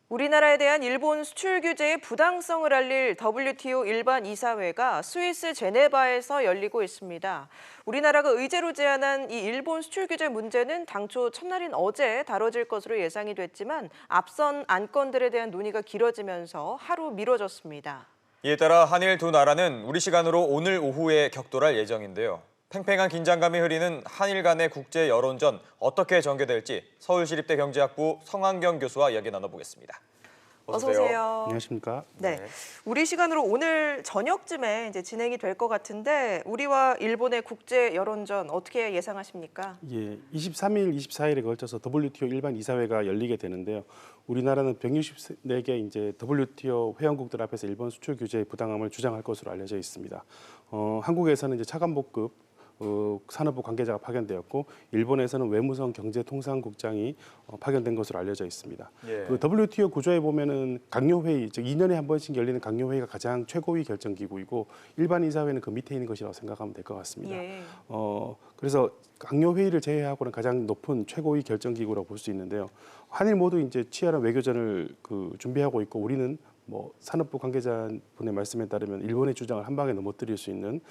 우리나라에 대한 일본 수출 규제의 부당성을 알릴 WTO 일반 이사회가 스위스 제네바에서 열리고 있습니다. 우리나라가 의제로 제안한 이 일본 수출 규제 문제는 당초 첫날인 어제 다뤄질 것으로 예상이 됐지만 앞선 안건들에 대한 논의가 길어지면서 하루 미뤄졌습니다. 이에 따라 한일 두 나라는 우리 시간으로 오늘 오후에 격돌할 예정인데요. 팽팽한 긴장감이 흐리는 한일 간의 국제 여론전 어떻게 전개될지 서울시립대 경제학부 성한경 교수와 이야기 나눠보겠습니다. 어서 오세요. 안녕하십니까? 네, 우리 시간으로 오늘 저녁쯤에 이제 진행이 될 것 같은데 우리와 일본의 국제 여론전 어떻게 예상하십니까? 예, 23일, 24일에 걸쳐서 WTO 일반 이사회가 열리게 되는데요. 우리나라는 164개 이제 WTO 회원국들 앞에서 일본 수출 규제의 부당함을 주장할 것으로 알려져 있습니다. 한국에서는 이제 차관복급 산업부 관계자가 파견되었고 일본에서는 외무성 경제통상국장이 파견된 것으로 알려져 있습니다. 예. 그 WTO 구조에 보면은 강요회의, 즉 2년에 한 번씩 열리는 강요회의가 가장 최고위 결정기구이고 일반 이사회는 그 밑에 있는 것이라고 생각하면 될 것 같습니다. 예. 그래서 강요회의를 제외하고는 가장 높은 최고위 결정기구라고 볼 수 있는데요. 한일 모두 이제 치열한 외교전을 준비하고 있고 우리는 뭐 산업부 관계자분의 말씀에 따르면 일본의 주장을 한 방에 넘어뜨릴 수 있는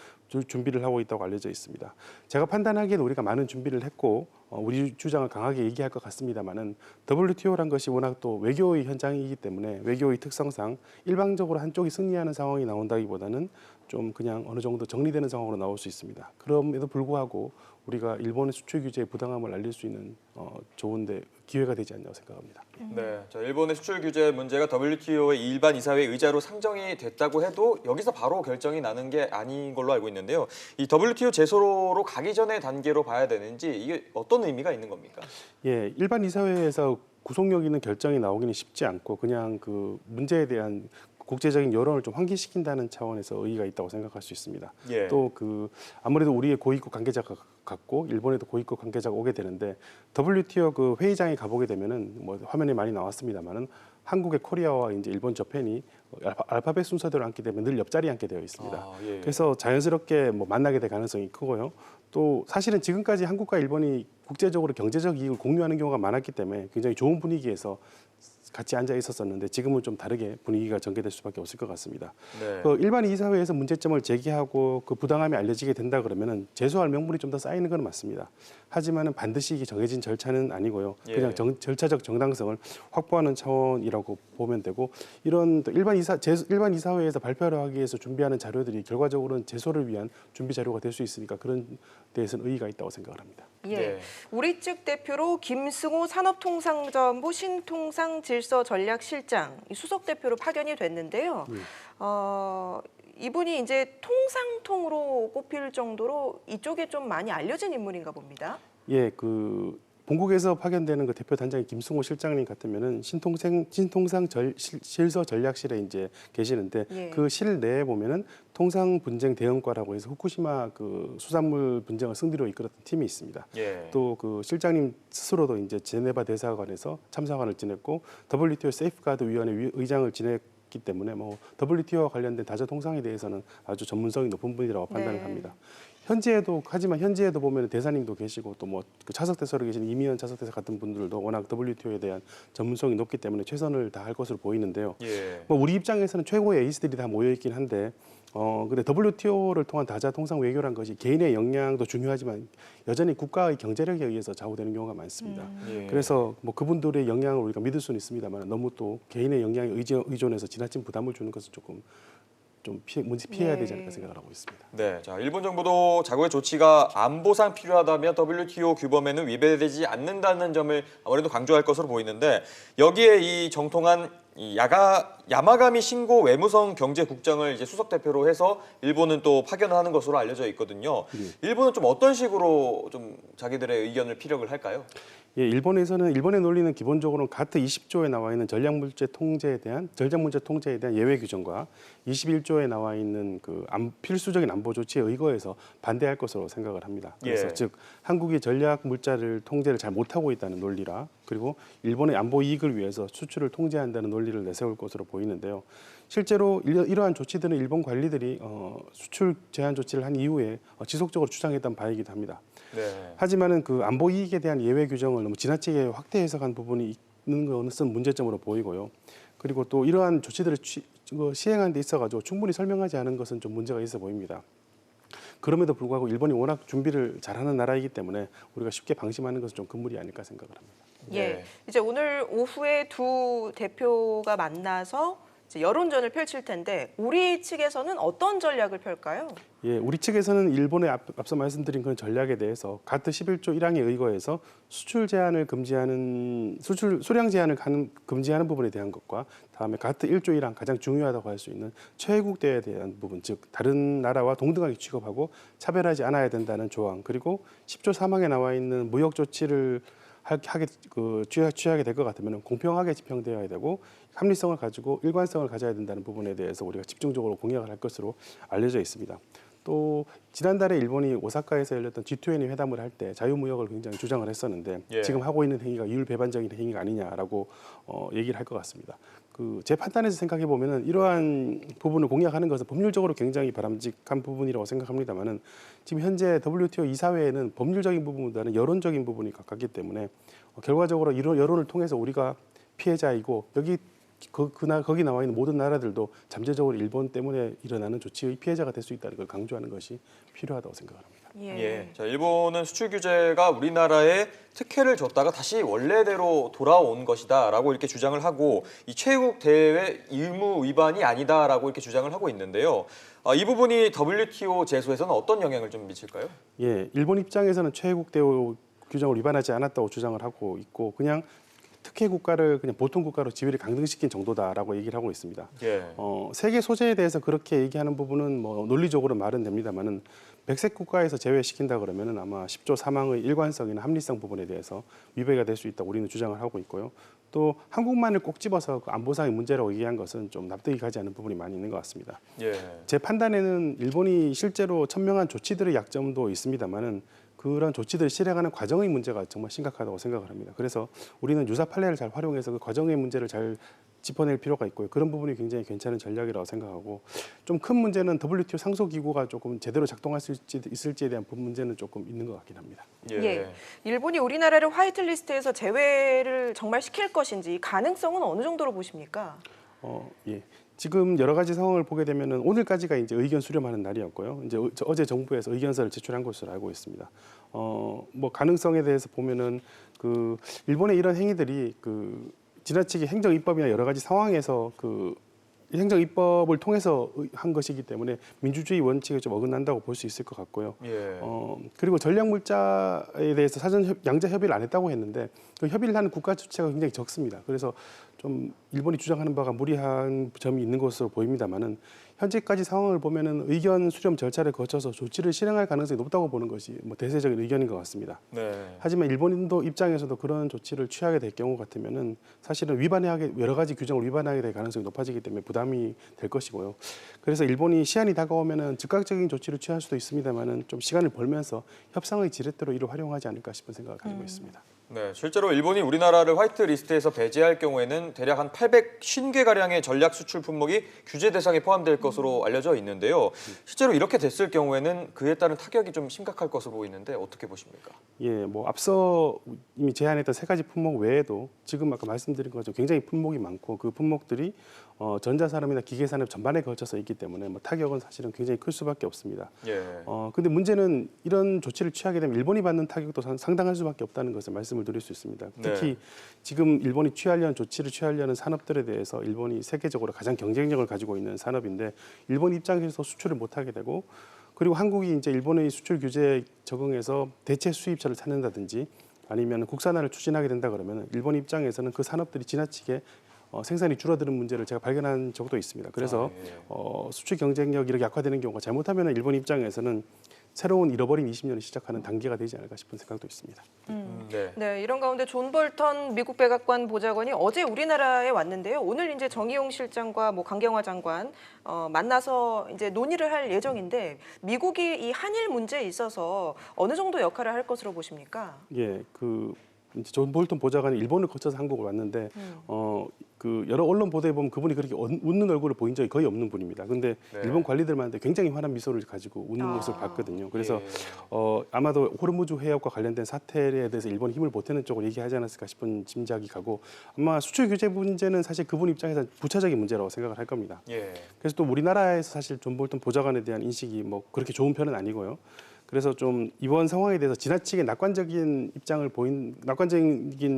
준비를 하고 있다고 알려져 있습니다. 제가 판단하기에는 우리가 많은 준비를 했고 우리 주장을 강하게 얘기할 것 같습니다만은 WTO란 것이 워낙 또 외교의 현장이기 때문에 외교의 특성상 일방적으로 한쪽이 승리하는 상황이 나온다기보다는 좀 그냥 어느 정도 정리되는 상황으로 나올 수 있습니다. 그럼에도 불구하고 우리가 일본의 수출 규제의 부당함을 알릴 수 있는 좋은데 기회가 되지 않냐고 생각합니다. 네, 자, 일본의 수출 규제 문제가 WTO의 일반 이사회 의자로 상정이 됐다고 해도 여기서 바로 결정이 나는 게 아닌 걸로 알고 있는데요. 이 WTO 제소로 가기 전의 단계로 봐야 되는지 이게 어떤 의미가 있는 겁니까? 예, 일반 이사회에서 구속력 있는 결정이 나오기는 쉽지 않고 그냥 그 문제에 대한 국제적인 여론을 좀 환기시킨다는 차원에서 의의가 있다고 생각할 수 있습니다. 예. 또 아무래도 우리의 고위급 관계자가 갔고 일본에도 고위급 관계자가 오게 되는데 WTO 그 회의장에 가보게 되면은 뭐 화면에 많이 나왔습니다만은 한국의 코리아와 이제 일본 저펜이 알파벳 순서대로 앉게 되면 늘 옆자리에 앉게 되어 있습니다. 예. 그래서 자연스럽게 뭐 만나게 될 가능성이 크고요. 또 사실은 지금까지 한국과 일본이 국제적으로 경제적 이익을 공유하는 경우가 많았기 때문에 굉장히 좋은 분위기에서 같이 앉아 있었었는데 지금은 좀 다르게 분위기가 전개될 수밖에 없을 것 같습니다. 네. 그 일반 이사회에서 문제점을 제기하고 그 부당함이 알려지게 된다 그러면은 제소할 명분이 좀 더 쌓이는 건 맞습니다. 하지만은 반드시 이게 정해진 절차는 아니고요. 그냥 예. 절차적 정당성을 확보하는 차원이라고 보면 되고 이런 또 일반 이사회에서 발표를 하기 위해서 준비하는 자료들이 결과적으로는 제소를 위한 준비 자료가 될 수 있으니까 그런 데에서는 의의가 있다고 생각을 합니다. 예, 네. 우리 측 대표로 김승호 산업통상자원부 신통상질서전략실장 수석 대표로 파견이 됐는데요. 이분이 이제 통상통으로 꼽힐 정도로 이쪽에 좀 많이 알려진 인물인가 봅니다. 예, 본국에서 파견되는 그 대표 단장인 김승호 실장님 같으면은 신통상 실서 전략실에 이제 계시는데 예. 그 실 내에 보면은 통상 분쟁 대응과라고 해서 후쿠시마 그 수산물 분쟁을 승리로 이끌었던 팀이 있습니다. 예. 또 그 실장님 스스로도 이제 제네바 대사관에서 참사관을 지냈고 WTO 세이프가드 위원회 의장을 지냈기 때문에 뭐 WTO와 관련된 다자 통상에 대해서는 아주 전문성이 높은 분이라고 판단을 합니다. 하지만 현지에도 보면 대사님도 계시고 또 뭐 그 차석대사로 계신 이미연 차석대사 같은 분들도 워낙 WTO에 대한 전문성이 높기 때문에 최선을 다할 것으로 보이는데요. 예. 뭐 우리 입장에서는 최고의 에이스들이 다 모여 있긴 한데 근데 WTO를 통한 다자 통상 외교란 것이 개인의 역량도 중요하지만 여전히 국가의 경제력에 의해서 좌우되는 경우가 많습니다. 예. 그래서 뭐 그분들의 역량을 우리가 믿을 수는 있습니다만 너무 또 개인의 역량에 의존해서 지나친 부담을 주는 것은 조금 좀 피해야 되지 않을까 생각을 하고 있습니다. 네, 자 일본 정부도 자국의 조치가 안보상 필요하다면 WTO 규범에는 위배되지 않는다는 점을 아무래도 강조할 것으로 보이는데 여기에 이 정통한 야마가미 신고 외무성 경제국장을 이제 수석 대표로 해서 일본은 또 파견하는 것으로 알려져 있거든요. 일본은 좀 어떤 식으로 좀 자기들의 의견을 피력을 할까요? 예, 일본의 논리는 기본적으로는 가트 20조에 나와 있는 전략문제 통제에 대한 예외 규정과 21조에 나와 있는 필수적인 안보 조치에 의거해서 반대할 것으로 생각을 합니다. 그래서 즉 한국이 전략 물자를 통제를 잘 못하고 있다는 논리라 그리고 일본의 안보 이익을 위해서 수출을 통제한다는 논리를 내세울 것으로 보이는데요. 실제로 이러한 조치들은 일본 관리들이 수출 제한 조치를 한 이후에 지속적으로 주장했던 바이기도 합니다. 네. 하지만은 그 안보 이익에 대한 예외 규정을 너무 지나치게 확대 해석한 부분이 것은 문제점으로 보이고요. 그리고 또 이러한 조치들을 시행하는 데 있어가지고 충분히 설명하지 않은 것은 좀 문제가 있어 보입니다. 그럼에도 불구하고 일본이 워낙 준비를 잘하는 나라이기 때문에 우리가 쉽게 방심하는 것은 좀 금물이 아닐까 생각을 합니다. 예, 이제 오늘 오후에 두 대표가 만나서 이제 여론전을 펼칠 텐데 우리 측에서는 어떤 전략을 펼까요? 예, 우리 측에서는 일본의 앞서 말씀드린 그런 전략에 대해서 가트 11조 1항에 의거해서 수출 수량 제한을 금지하는 부분에 대한 것과 다음에 가트 1조 1항 가장 중요하다고 할 수 있는 최애국 대에 대한 부분, 즉 다른 나라와 동등하게 취급하고 차별하지 않아야 된다는 조항, 그리고 10조 3항에 나와 있는 무역 조치를 취하게 될 것 같으면 공평하게 집행되어야 되고 합리성을 가지고 일관성을 가져야 된다는 부분에 대해서 우리가 집중적으로 공약을 할 것으로 알려져 있습니다. 또 지난달에 일본이 오사카에서 열렸던 G20 회담을 할 때 자유무역을 굉장히 주장을 했었는데 지금 하고 있는 행위가 이율배반적인 행위가 아니냐라고 얘기를 할 것 같습니다. 제 판단에서 생각해 보면은 이러한 부분을 공약하는 것은 법률적으로 굉장히 바람직한 부분이라고 생각합니다만은 지금 현재 WTO 이사회에는 법률적인 부분보다는 여론적인 부분이 가깝기 때문에 결과적으로 이런 여론을 통해서 우리가 피해자이고 거기 나와 있는 모든 나라들도 잠재적으로 일본 때문에 일어나는 조치의 피해자가 될 수 있다는 걸 강조하는 것이 필요하다고 생각합니다. 예. 자, 일본은 수출 규제가 우리나라에 특혜를 줬다가 다시 원래대로 돌아온 것이다라고 이렇게 주장을 하고 이 최애국 대회 의무 위반이 아니다라고 이렇게 주장을 하고 있는데요. 이 부분이 WTO 제소에서는 어떤 영향을 좀 미칠까요? 예, 일본 입장에서는 최애국 대회 규정을 위반하지 않았다고 주장을 하고 있고 그냥 특혜 국가를 그냥 보통 국가로 지위를 강등시킨 정도다라고 얘기를 하고 있습니다. 예. 세계 소재에 대해서 그렇게 얘기하는 부분은 뭐 논리적으로 말은 됩니다만은 백색 국가에서 제외시킨다 그러면은 아마 10조 3항의 일관성이나 합리성 부분에 대해서 위배가 될 수 있다고 우리는 주장을 하고 있고요. 또 한국만을 꼭 집어서 그 안보상의 문제라고 얘기한 것은 좀 납득이 가지 않는 부분이 많이 있는 것 같습니다. 예. 제 판단에는 일본이 실제로 천명한 조치들의 약점도 있습니다만은 그런 조치들을 실행하는 과정의 문제가 정말 심각하다고 생각을 합니다. 그래서 우리는 유사 판례를 잘 활용해서 그 과정의 문제를 잘 짚어낼 필요가 있고요. 그런 부분이 굉장히 괜찮은 전략이라고 생각하고 좀 큰 문제는 WTO 상소기구가 조금 제대로 작동할 수 있을지에 대한 문제는 조금 있는 것 같긴 합니다. 예. 일본이 우리나라를 화이트리스트에서 제외를 정말 시킬 것인지 가능성은 어느 정도로 보십니까? 예. 지금 여러 가지 상황을 보게 되면은 오늘까지가 이제 의견 수렴하는 날이었고요. 이제 어제 정부에서 의견서를 제출한 것으로 알고 있습니다. 뭐 가능성에 대해서 보면은 일본의 이런 행위들이 지나치게 행정 입법이나 여러 가지 상황에서 행정 입법을 통해서 한 것이기 때문에 민주주의 원칙에 좀 어긋난다고 볼 수 있을 것 같고요. 예. 그리고 전략 물자에 대해서 사전 양자 협의를 안 했다고 했는데 그 협의를 하는 국가 주체가 굉장히 적습니다. 그래서 좀 일본이 주장하는 바가 무리한 점이 있는 것으로 보입니다만은 현재까지 상황을 보면은 의견 수렴 절차를 거쳐서 조치를 실행할 가능성이 높다고 보는 것이 뭐 대세적인 의견인 것 같습니다. 네. 하지만 일본인도 입장에서도 그런 조치를 취하게 될 경우 같으면은 사실은 여러 가지 규정을 위반하게 될 가능성이 높아지기 때문에 부담이 될 것이고요. 그래서 일본이 시한이 다가오면은 즉각적인 조치를 취할 수도 있습니다만은 좀 시간을 벌면서 협상의 지렛대로 이를 활용하지 않을까 싶은 생각을 가지고 있습니다. 네, 실제로 일본이 우리나라를 화이트리스트에서 배제할 경우에는 대략 한 850개 가량의 전략 수출 품목이 규제 대상에 포함될 것으로 알려져 있는데요. 실제로 이렇게 됐을 경우에는 그에 따른 타격이 좀 심각할 것으로 보이는데 어떻게 보십니까? 예, 뭐 앞서 이미 제안했던 3가지 품목 외에도 지금 아까 말씀드린 것처럼 굉장히 품목이 많고 그 품목들이 전자산업이나 기계산업 전반에 걸쳐서 있기 때문에 뭐 타격은 사실은 굉장히 클 수밖에 없습니다. 예. 근데 문제는 이런 조치를 취하게 되면 일본이 받는 타격도 상당할 수밖에 없다는 것을 말씀을 드릴 수 있습니다. 특히 네. 지금 일본이 조치를 취하려는 산업들에 대해서 일본이 세계적으로 가장 경쟁력을 가지고 있는 산업인데 일본 입장에서 수출을 못하게 되고 그리고 한국이 이제 일본의 수출 규제에 적응해서 대체 수입처를 찾는다든지 아니면 국산화를 추진하게 된다 그러면 일본 입장에서는 그 산업들이 지나치게 생산이 줄어드는 문제를 제가 발견한 적도 있습니다. 그래서 수출 경쟁력이 이렇게 약화되는 경우가 잘못하면 일본 입장에서는 새로운 잃어버린 20년을 시작하는 단계가 되지 않을까 싶은 생각도 있습니다. 네, 이런 가운데 존 볼턴 미국 백악관 보좌관이 어제 우리나라에 왔는데요. 오늘 이제 정의용 실장과 강경화 장관 만나서 이제 논의를 할 예정인데 미국이 이 한일 문제에 있어서 어느 정도 역할을 할 것으로 보십니까? 예, 이제 존 볼턴 보좌관이 일본을 거쳐서 한국을 왔는데 그 여러 언론 보도에 보면 그분이 그렇게 웃는 얼굴을 보인 적이 거의 없는 분입니다. 근데 네. 일본 관리들한테 굉장히 환한 미소를 가지고 웃는 모습을 봤거든요. 그래서 예. 아마도 호르무즈 해협과 관련된 사태에 대해서 일본이 힘을 보태는 쪽으로 얘기하지 않았을까 싶은 짐작이 가고 아마 수출 규제 문제는 사실 그분 입장에서 부차적인 문제라고 생각을 할 겁니다. 예. 그래서 또 우리나라에서 사실 존 볼턴 보좌관에 대한 인식이 뭐 그렇게 좋은 편은 아니고요. 그래서 좀 이번 상황에 대해서 지나치게 낙관적인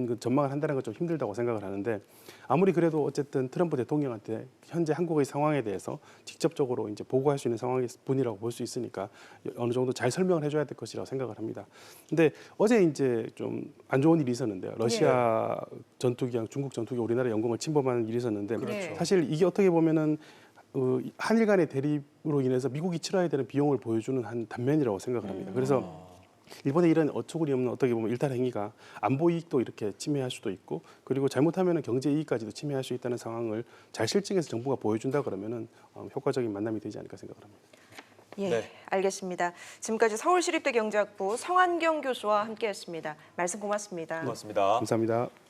그 전망을 한다는 건 좀 힘들다고 생각을 하는데 아무리 그래도 어쨌든 트럼프 대통령한테 현재 한국의 상황에 대해서 직접적으로 이제 보고할 수 있는 상황의 분이라고 볼 수 있으니까 어느 정도 잘 설명을 해줘야 될 것이라고 생각을 합니다. 근데 어제 이제 좀 안 좋은 일이 있었는데요. 러시아 전투기랑 중국 전투기 우리나라 영공을 침범하는 일이 있었는데 그렇죠. 사실 이게 어떻게 보면은 한일 간의 대립으로 인해서 미국이 치러야 되는 비용을 보여주는 한 단면이라고 생각을 합니다. 그래서 일본의 이런 어처구니 없는 어떻게 보면 일탈 행위가 안보 이익도 이렇게 침해할 수도 있고 그리고 잘못하면 경제 이익까지도 침해할 수 있다는 상황을 잘 실증해서 정부가 보여준다 그러면은 효과적인 만남이 되지 않을까 생각을 합니다. 예, 네. 알겠습니다. 지금까지 서울시립대 경제학부 성한경 교수와 함께했습니다. 말씀 고맙습니다. 고맙습니다. 감사합니다.